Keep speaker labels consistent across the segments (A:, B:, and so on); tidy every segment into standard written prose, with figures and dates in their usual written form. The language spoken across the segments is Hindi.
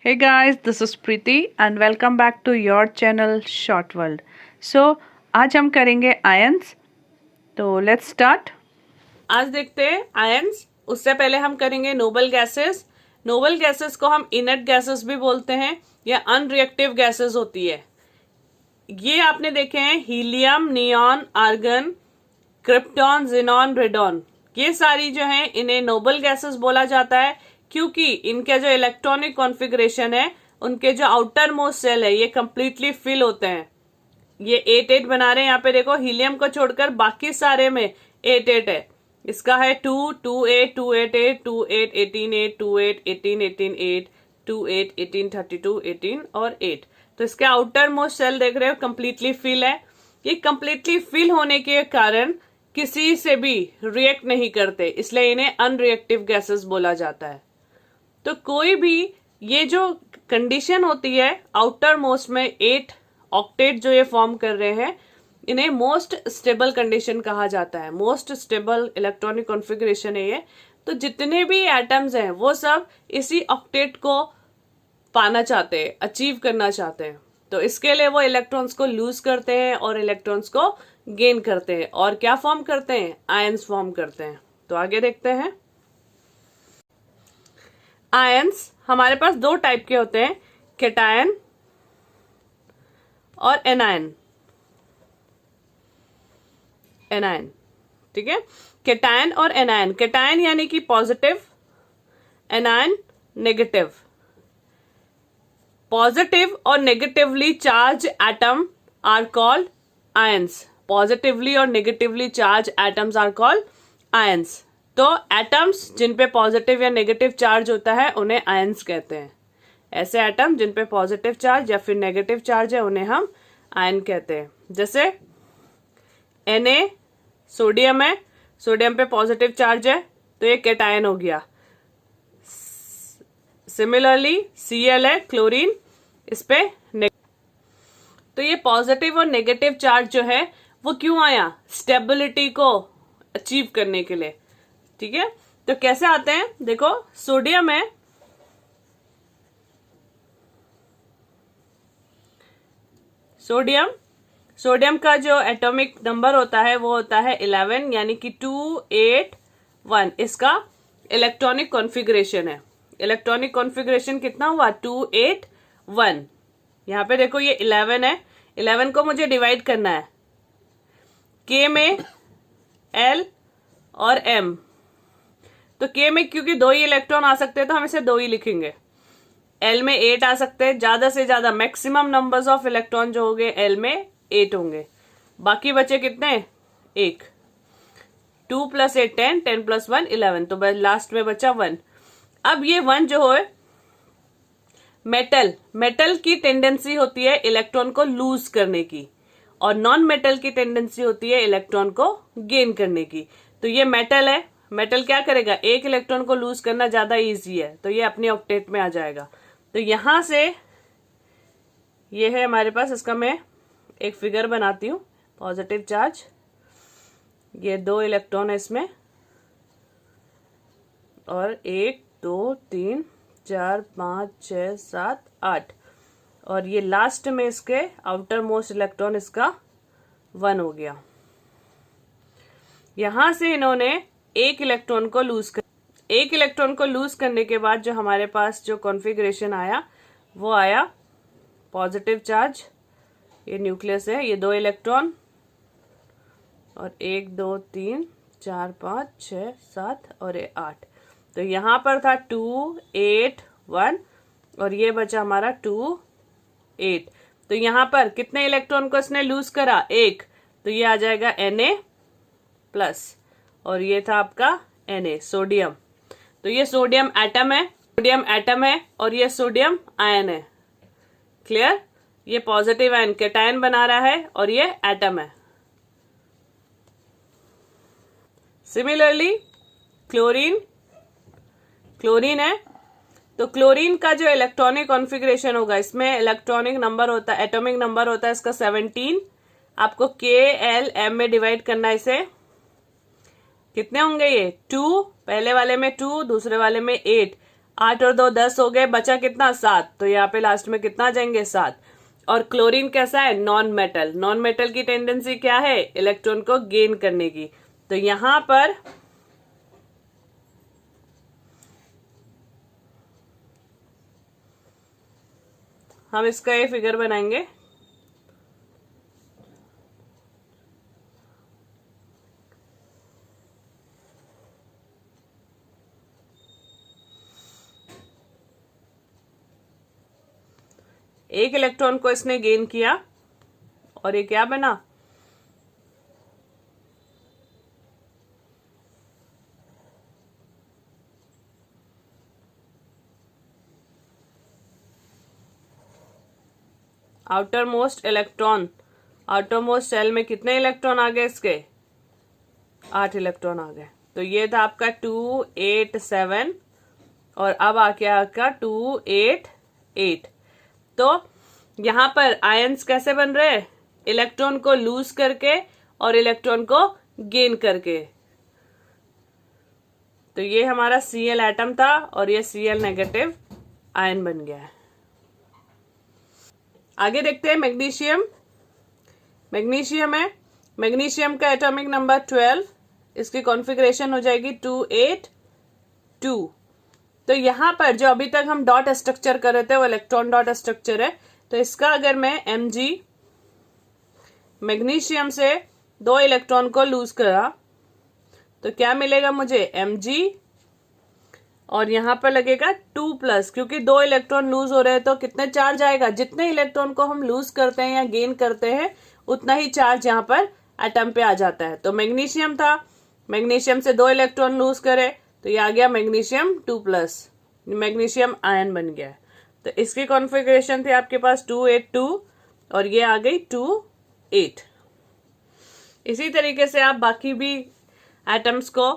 A: Hey guys, this is Preeti and welcome back to your channel Short World. So आज हम करेंगे आयंस. तो लेट्स स्टार्ट.
B: आज देखते हैं आयंस. उससे पहले हम करेंगे नोबल गैसेस. नोबल गैसेस को हम इनर्ट गैसेस भी बोलते हैं या अनरिएक्टिव गैसेस होती है. ये आपने देखे हैं helium, neon, argon, krypton, xenon, radon. ये सारी जो हैं इन्हें नोबल गैसेस बोला जाता है क्योंकि इनके जो इलेक्ट्रॉनिक कॉन्फ़िगरेशन है, उनके जो आउटर मोस्ट सेल है ये कंप्लीटली फिल होते हैं. ये 8 बना रहे हैं. यहाँ पे देखो हीलियम को छोड़कर बाकी सारे में 8 है. इसका है 2, 2, 8, 2, 8, 8, 2, 8, 18, 8, 2, 8, 18, 18, 8, 2, 8, 18, 32, 18 और 8. तो इसके आउटर मोस्ट सेल देख रहे हो कंप्लीटली फिल है. ये कंप्लीटली फिल होने के कारण किसी से भी रिएक्ट नहीं करते, इसलिए इन्हें अनरिएक्टिव गैसेस बोला जाता है. तो कोई भी ये जो कंडीशन होती है आउटर मोस्ट में 8 ऑक्टेट जो ये फॉर्म कर रहे हैं, इन्हें मोस्ट स्टेबल कंडीशन कहा जाता है. मोस्ट स्टेबल इलेक्ट्रॉनिक कॉन्फ़िगरेशन है ये. तो जितने भी एटम्स हैं वो सब इसी ऑक्टेट को पाना चाहते हैं, अचीव करना चाहते हैं. तो इसके लिए वो इलेक्ट्रॉन्स को लूज करते हैं और इलेक्ट्रॉन्स को गेन करते हैं और क्या फॉर्म करते हैं, आयंस फॉर्म करते हैं. तो आगे देखते हैं. आयंस हमारे पास दो टाइप के होते हैं, कैटायन और एनायन. एनायन, ठीक है. कैटायन और एनायन. कैटायन यानी कि पॉजिटिव, एनायन नेगेटिव. पॉजिटिव और negatively charge atom are called ions. Positively और negatively charge atoms are called ions. तो एटम्स जिन पे पॉजिटिव या नेगेटिव चार्ज होता है उन्हें आयंस कहते हैं. ऐसे एटम जिन पे पॉजिटिव चार्ज या फिर नेगेटिव चार्ज है उन्हें हम आयन कहते हैं. जैसे Na सोडियम है, सोडियम पे पॉजिटिव चार्ज है तो ये कैटायन हो गया. सिमिलरली Cl है, क्लोरीन, इस पे तो ये पॉजिटिव और नेगेटिव चार्ज जो है वो क्यों आया, स्टेबिलिटी को अचीव करने के लिए. ठीक है. तो कैसे आते हैं, देखो सोडियम है, सोडियम का जो एटॉमिक नंबर होता है वो होता है 11, यानी कि 281. इसका इलेक्ट्रॉनिक कॉन्फ़िगरेशन है. इलेक्ट्रॉनिक कॉन्फ़िगरेशन कितना हुआ, 281. यहां पे देखो ये 11 है. 11 को मुझे डिवाइड करना है. K में L और M. तो K में क्योंकि 2 ही इलेक्ट्रॉन आ सकते हैं तो हम इसे 2 ही लिखेंगे. L में 8 आ सकते हैं, ज्यादा से ज्यादा मैक्सिमम नंबर्स ऑफ इलेक्ट्रॉन जो होंगे L में 8 होंगे. बाकी बचे कितने, 1. 2 + 8 10, 10 + 1 11. तो बस लास्ट में बचा 1. अब ये 1 जो है मेटल की टेंडेंसी होती है इलेक्ट्रॉन को लूज करने की और नॉन मेटल की टेंडेंसी होती है इलेक्ट्रॉन को गेन करने की. तो ये मेटल है, मेटल क्या करेगा, एक इलेक्ट्रॉन को लूज करना ज्यादा इजी है तो ये अपने ऑक्टेट में आ जाएगा. तो यहां से ये है हमारे पास, इसका मैं एक फिगर बनाती हूं. पॉजिटिव चार्ज, ये 2 इलेक्ट्रॉन है इसमें और 1 2 3 4 5 6 7 8 और ये लास्ट में इसके आउटर मोस्ट इलेक्ट्रॉन इसका 1 हो गया. यहां से इन्होंने एक इलेक्ट्रॉन को लूज करने के बाद जो हमारे पास जो कॉन्फ़िगरेशन आया वो आया पॉजिटिव चार्ज. ये न्यूक्लियस है, ये 2 इलेक्ट्रॉन और 1 2 3 4 5 6 7 और ये 8. तो यहां पर था 2 8 1 और ये बचा हमारा 2 8. तो यहां पर कितने इलेक्ट्रॉन को इसने लूज करा, 1. तो ये आ जाएगा Na+ और ये था आपका Na, सोडियम. तो ये सोडियम एटम है और ये सोडियम आयन है. क्लियर. ये पॉजिटिव आयन कैटायन बना रहा है और ये एटम है. सिमिलरली क्लोरीन है. तो क्लोरीन का जो इलेक्ट्रॉनिक कॉन्फ़िगरेशन होगा, इसमें इलेक्ट्रॉनिक नंबर होता है, एटॉमिक नंबर होता है इसका 17. आपको K L M में डिवाइड करना है इसे. कितने होंगे ये, 2, पहले वाले में 2, दूसरे वाले में 8. 8 और 2 10 हो गए, बचा कितना 7, तो यहाँ पे लास्ट में कितना आ जाएंगे 7। और क्लोरीन कैसा है, नॉन मेटल। नॉन मेटल की टेंडेंसी क्या है, इलेक्ट्रॉन को गेन करने की। तो यहां पर हम इसका ये फिगर बनाएंगे। एक इलेक्ट्रॉन को इसने गेन किया और ये क्या बना, outer most electron. Outer most shell में कितने इलेक्ट्रॉन आ गए इसके, 8 इलेक्ट्रॉन आ गए। तो ये था आपका 2 8 7 और अब आ गया आपका 2 8 8। तो यहां पर आयंस कैसे बन रहे हैं, इलेक्ट्रॉन को लूज करके और इलेक्ट्रॉन को गेन करके। तो ये हमारा Cl एटम था और ये Cl नेगेटिव आयन बन गया है। आगे देखते हैं मैग्नीशियम। मैग्नीशियम है, मैग्नीशियम का एटॉमिक नंबर 12, इसकी कॉन्फ़िगरेशन हो जाएगी 2 8 2। तो यहां पर जो अभी तक हम डॉट स्ट्रक्चर कर रहे थे वो इलेक्ट्रॉन डॉट स्ट्रक्चर है। तो इसका अगर मैं Mg मैग्नीशियम से 2 इलेक्ट्रॉन को लूज करा तो क्या मिलेगा मुझे, Mg और यहां पर लगेगा 2+, क्योंकि 2 इलेक्ट्रॉन लूज हो रहे हैं तो कितने चार्ज आएगा, जितने इलेक्ट्रॉन को हम लूज करते हैं या गेन करते हैं उतना ही चार्ज यहाँ पर एटम पे आ जाता है। तो मैग्नीशियम था, मैग्नीशियम से 2 इलेक्ट्रॉन लूज करे तो ये आ गया मैग्नीशियम 2+, मैग्नीशियम आयन बन गया। तो इसकी कॉन्फ़िगरेशन थी आपके पास 2 8 2 और ये आ गई 2 8। इसी तरीके से आप बाकी भी एटम्स को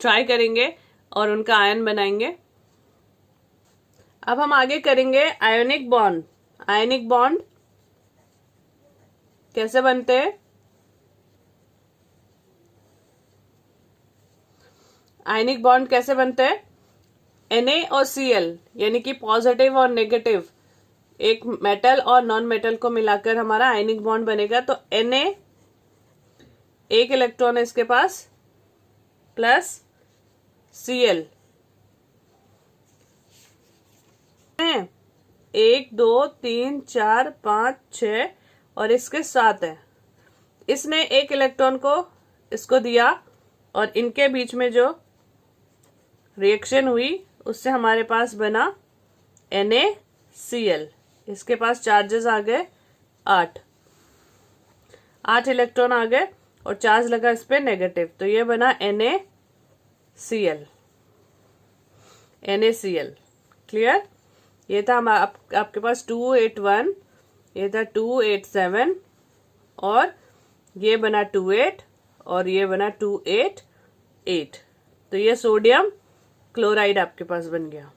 B: ट्राई करेंगे और उनका आयन बनाएंगे। अब हम आगे करेंगे आयोनिक बॉन्ड। आयोनिक बॉन्ड कैसे बनते हैं, आयनिक बॉन्ड कैसे बनते हैं, Na और Cl यानी कि पॉजिटिव और नेगेटिव, एक मेटल और नॉन मेटल को मिलाकर हमारा आयनिक बॉन्ड बनेगा। तो Na एक इलेक्ट्रॉन है इसके पास प्लस Cl 1 2 3 4 5 6 और इसके 7 है। इसने एक इलेक्ट्रॉन को इसको दिया और इनके बीच में जो रिएक्शन हुई उससे हमारे पास बना NaCl। इसके पास चार्जेस आ गए 8 इलेक्ट्रॉन आ गए और चार्ज लगा इस पे नेगेटिव, तो ये बना NaCl। क्लियर। ये था आपके पास 2 8 1, ये था 2 8 7 और ये बना 2 8 और ये बना 2 8 8। तो ये सोडियम क्लोराइड आपके पास बन गया।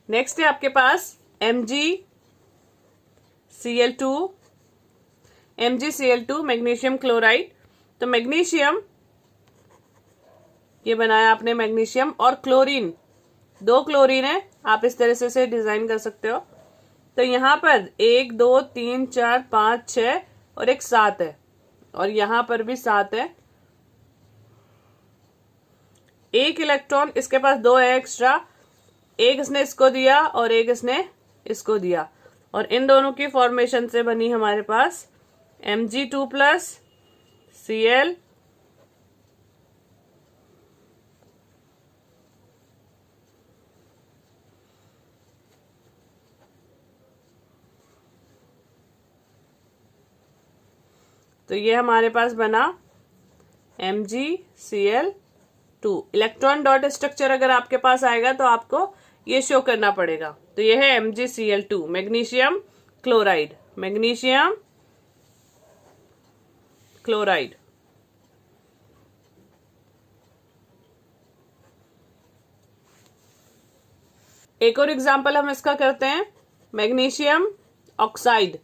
B: नेक्स्ट है आपके पास MgCl2 मैग्नीशियम क्लोराइड। तो मैग्नीशियम ये बनाया आपने मैग्नीशियम और क्लोरीन, 2 क्लोरीन है, आप इस तरह से डिजाइन कर सकते हो। तो यहां पर 1 2 3 4 5 6 और एक 7 है और यहां पर भी 7 है। एक इलेक्ट्रॉन इसके पास 2 है एक्स्ट्रा, एक इसने इसको दिया और एक इसने इसको दिया और इन दोनों की फॉर्मेशन से बनी हमारे पास Mg2+ Cl तो ये हमारे पास बना MgCl2। इलेक्ट्रॉन डॉट स्ट्रक्चर अगर आपके पास आएगा तो आपको ये शो करना पड़ेगा। तो ये है MgCl2 magnesium chloride, magnesium chloride. एक और एग्जांपल हम इसका करते हैं, मैग्नीशियम ऑक्साइड।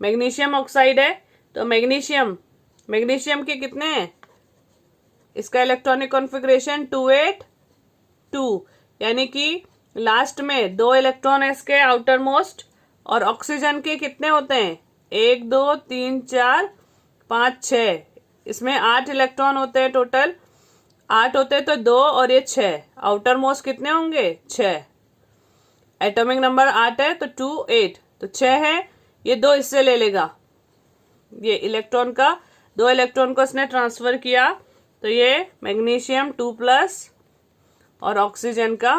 B: मैग्नीशियम ऑक्साइड है तो मैग्नीशियम मैग्नीशियम के कितने हैं? इसका इलेक्ट्रॉनिक कॉन्फ़िगरेशन 282, यानी कि लास्ट में 2 इलेक्ट्रॉन है इसके आउटर मोस्ट। और ऑक्सीजन के कितने होते हैं? 1 2 3 4 5 6, इसमें 8 इलेक्ट्रॉन होते हैं टोटल। 8 होते हैं तो 2 और ये 6, आउटर मोस्ट कितने होंगे? 6। एटॉमिक नंबर 8 है तो 2 8, तो 6 है। ये 2 इससे ले लेगा, ये इलेक्ट्रॉन का 2 इलेक्ट्रॉन को इसने ट्रांसफर किया, तो ये मैग्नीशियम 2+ और ऑक्सीजन का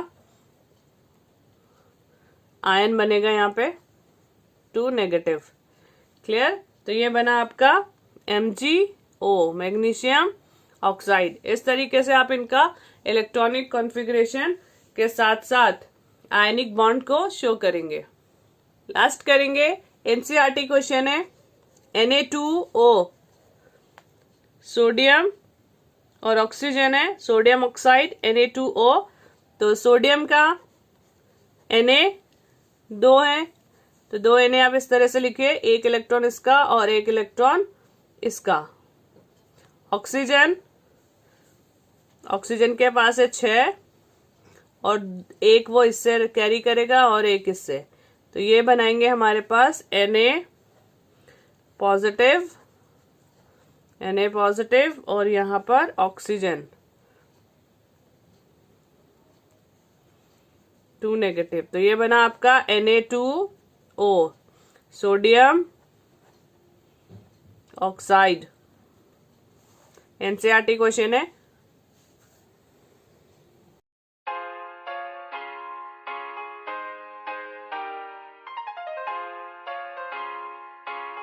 B: आयन बनेगा यहाँ पे 2-। क्लियर? तो ये बना आपका MgO, मैग्नीशियम ऑक्साइड। इस तरीके से आप इनका इलेक्ट्रॉनिक कॉन्फ़िगरेशन के साथ साथ आयनिक बॉन्ड को शो करेंगे। लास्ट करेंगे एनसीईआरटी क्वेश्चन है Na2O, सोडियम और ऑक्सीजन है, सोडियम ऑक्साइड Na2O। तो सोडियम का Na 2 है, तो 2 Na आप इस तरह से लिखिए, 1 इलेक्ट्रॉन इसका और 1 इलेक्ट्रॉन इसका। ऑक्सीजन, ऑक्सीजन के पास है 6 और 1 वो इससे कैरी करेगा और 1 इससे, तो ये बनाएंगे हमारे पास Na पॉजिटिव और यहाँ पर ऑक्सीजन 2-। तो ये बना आपका Na2O, sodium oxide. NCERT question है।